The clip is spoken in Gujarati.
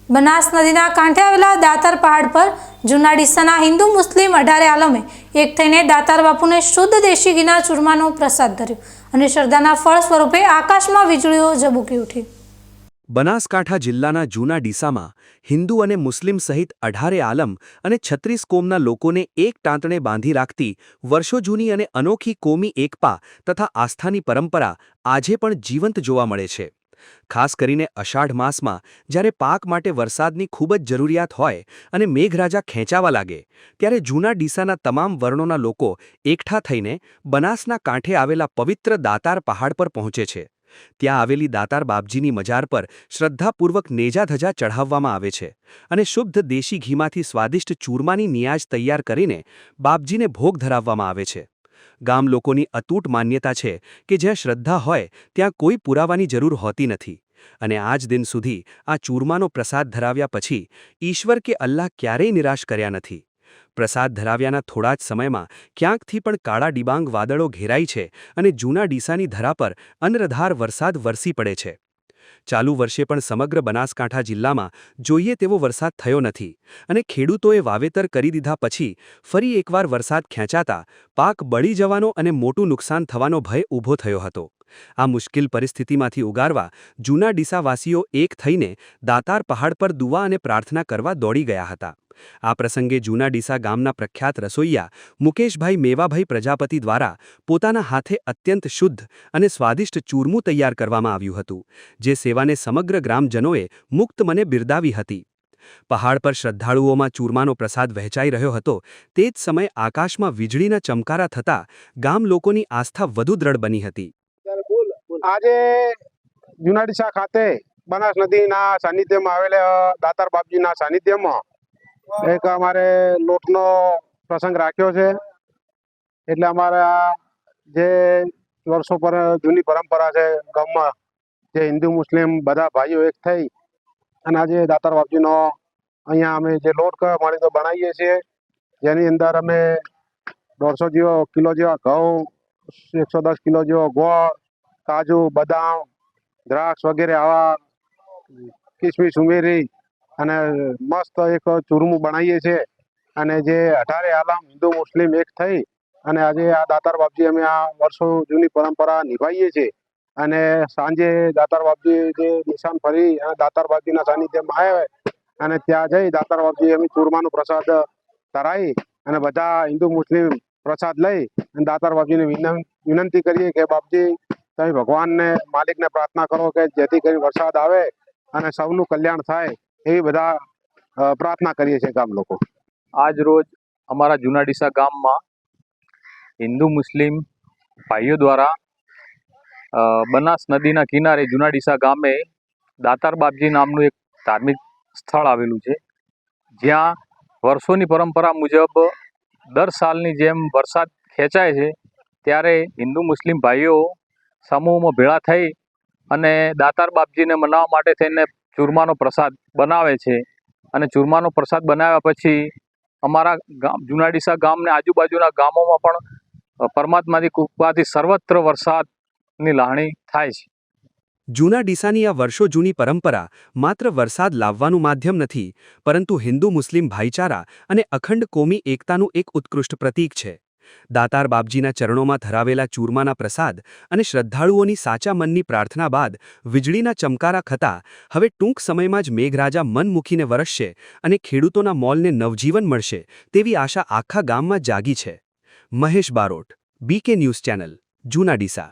બનાસ નદીના કાંઠે આવેલા દાતાર પહાડ પર જૂના ડીસાના હિન્દુ મુસ્લિમ 18 આલમે એક થઈને દાતાર બાપુને શુદ્ધ દેશી ઘીના ચૂરમાનો પ્રસાદ ધર્યો અને શ્રદ્ધાના ફળ સ્વરૂપે આકાશમાં વીજળીઓ ઝબૂકી ઉઠી। બનાસકાંઠા જિલ્લાના જૂના ડીસામાં હિન્દુ અને મુસ્લિમ સહિત 18 આલમ અને 36 કોમના લોકોને એક ટાંતણે બાંધી રાખતી વર્ષો જૂની અને અનોખી કોમી એકતા તથા આસ્થાની પરંપરા આજે પણ જીવંત જોવા મળે છે। ખાસ કરીને અષાઢ માસમાં જ્યારે પાક માટે વરસાદની ખૂબ જ જરૂરિયાત હોય અને મેઘરાજા ખેંચાવા લાગે ત્યારે જૂના ડીસાના તમામ વર્ણોના લોકો એકઠા થઈને બનાસના કાંઠે આવેલા પવિત્ર દાતાર પહાડ પર પહોંચે છે। ત્યાં આવેલી દાતાર બાપજીની મજાર પર શ્રદ્ધાપૂર્વક નેજા ધજા ચઢાવવામાં આવે છે અને શુદ્ધ દેશી ઘીમાંથી સ્વાદિષ્ટ ચૂરમાની નિયાજ તૈયાર કરીને બાપજીને ભોગ ધરાવવામાં આવે છે। ગામ લોકોની અતૂટ માન્યતા છે કે જ્યાં શ્રદ્ધા હોય ત્યાં કોઈ પુરાવાની જરૂર હોતી નથી અને આજ દિન સુધી આ ચૂરમાનો પ્રસાદ ધરાવ્યા પછી ઈશ્વર કે અલ્લાહ ક્યારેય નિરાશ કર્યા નથી। પ્રસાદ ધરાવ્યાના થોડા જ સમયમાં ક્યાંકથી પણ કાળા ડિબાંગ વાદળો ઘેરાય છે અને જૂના ડીસાની ધરા પર અનરાધાર વરસાદ વરસી પડે છે। ચાલુ વર્ષે પણ સમગ્ર બનાસકાંઠા જિલ્લામાં જોઈએ તેવો વરસાદ થયો નથી અને ખેડૂતોએ વાવેતર કરી દીધા પછી ફરી એકવાર વરસાદ ખેંચાતા પાક બળી જવાનો અને મોટું નુકસાન થવાનો ભય ઊભો થયો હતો। આ મુશ્કેલ પરિસ્થિતિમાંથી ઉગારવા જૂના ડીસાવાસીઓ એક થઈને દાતાર પહાડ પર દુઆ અને પ્રાર્થના કરવા દોડી ગયા હતા। આ પ્રસંગે જૂના ડીસા ગામના પ્રખ્યાત રસોઈયા મુકેશભાઈ મેવાભાઈ પ્રજાપતિ દ્વારા પોતાના હાથે અત્યંત શુદ્ધ અને સ્વાદિષ્ટ ચૂરમું તૈયાર કરવામાં આવ્યું હતું, જે સેવાને સમગ્ર ગ્રામજનોએ મુક્ત મને બિરદાવી હતી। પહાડ પર શ્રદ્ધાળુઓમાં ચૂરમાનો પ્રસાદ વહેંચાઈ રહ્યો હતો તે જ સમયે આકાશમાં વીજળીના ચમકારા થતાં ગામ લોકોની આસ્થા વધુ દ્રઢ બની હતી। આજે જૂના ડીસા ખાતે બનાસ નદીના સાનિધ્યમાં આવેલા દાતાર બાપજીના સાનિધ્યમાં એક અમારે લોટનો પ્રસંગ રાખ્યો છે। એટલે અમારા જે વર્ષો પર જૂની પરંપરા છે ગામમાં, જે હિન્દુ મુસ્લિમ બધા ભાઈઓ એક થઈ અને આજે દાતાર બાપજીનો અહીંયા અમે જે લોટ મળી તો બનાવીએ છીએ, જેની અંદર અમે 150 કિલો જેવા ઘઉં, 110 કિલો જેવો ગોળ, કાજુ, બદામ, દ્રાક્ષ વગેરે આવા કિસમિસ ઉમેરી અને મસ્ત એક ચૂરમું બનાવીએ છીએ અને જે 18 આલમ હિન્દુ મુસ્લિમ એક થઈ અને આજે આ દાતાર બાપજી અમે આ વર્ષો જૂની પરંપરા નિભાવીએ છીએ। અને સાંજે દાતાર બાપજી જે નિશાન ફરી અને દાતાર બાપજીના સાનિધ્યમાં આવે અને ત્યાં જઈ દાતાર બાપજી અમે ચૂરમાનો પ્રસાદ ધરાવી અને બધા હિન્દુ મુસ્લિમ પ્રસાદ લઈ અને દાતાર બાપજીને વિનંતી કરીએ કે બાપજી તમે ભગવાનને માલિકને પ્રાર્થના કરો કે જેથી કરી વરસાદ આવે અને સૌનું કલ્યાણ થાય એવી બધા પ્રાર્થના કરીએ છીએ ગામ લોકો। આજ રોજ અમારા જૂના ડીસા ગામમાં હિન્દુ મુસ્લિમ ભાઈઓ દ્વારા બનાસ નદીના કિનારે જૂના ડીસા ગામે દાતાર બાપજી નામનું એક ધાર્મિક સ્થળ આવેલું છે, જ્યાં વર્ષોની પરંપરા મુજબ દર સાલની જેમ વરસાદ ખેંચાય છે ત્યારે હિન્દુ મુસ્લિમ ભાઈઓ સમૂહમાં ભેળા થઈ અને દાતાર બાપજીને મનાવવા માટે થઈને ચૂરમાનો પ્રસાદ બનાવે છે અને ચૂરમાનો પ્રસાદ બનાવ્યા પછી અમારા જૂના ડીસા ગામને આજુબાજુના ગામોમાં પણ પરમાત્માની કૃપાથી સર્વત્ર વરસાદની લાહણી થાય છે। જૂના ડીસાની આ વર્ષો જૂની પરંપરા માત્ર વરસાદ લાવવાનું માધ્યમ નથી, પરંતુ હિન્દુ મુસ્લિમ ભાઈચારા અને અખંડ કોમી એકતાનું એક ઉત્કૃષ્ટ પ્રતીક છે। દાતાર બાપજીના ચરણોમાં ધરાવેલા ચૂરમાના પ્રસાદ અને શ્રદ્ધાળુઓની સાચા મનની પ્રાર્થના બાદ વીજળીના ચમકારા થતાં હવે ટૂંક સમયમાં જ મેઘરાજા મન મૂકીને વરસશે અને ખેડૂતોના મોલને નવજીવન મળશે તેવી આશા આખા ગામમાં જાગી છે। Mahesh Barot, BK news channel, જૂના ડીસા।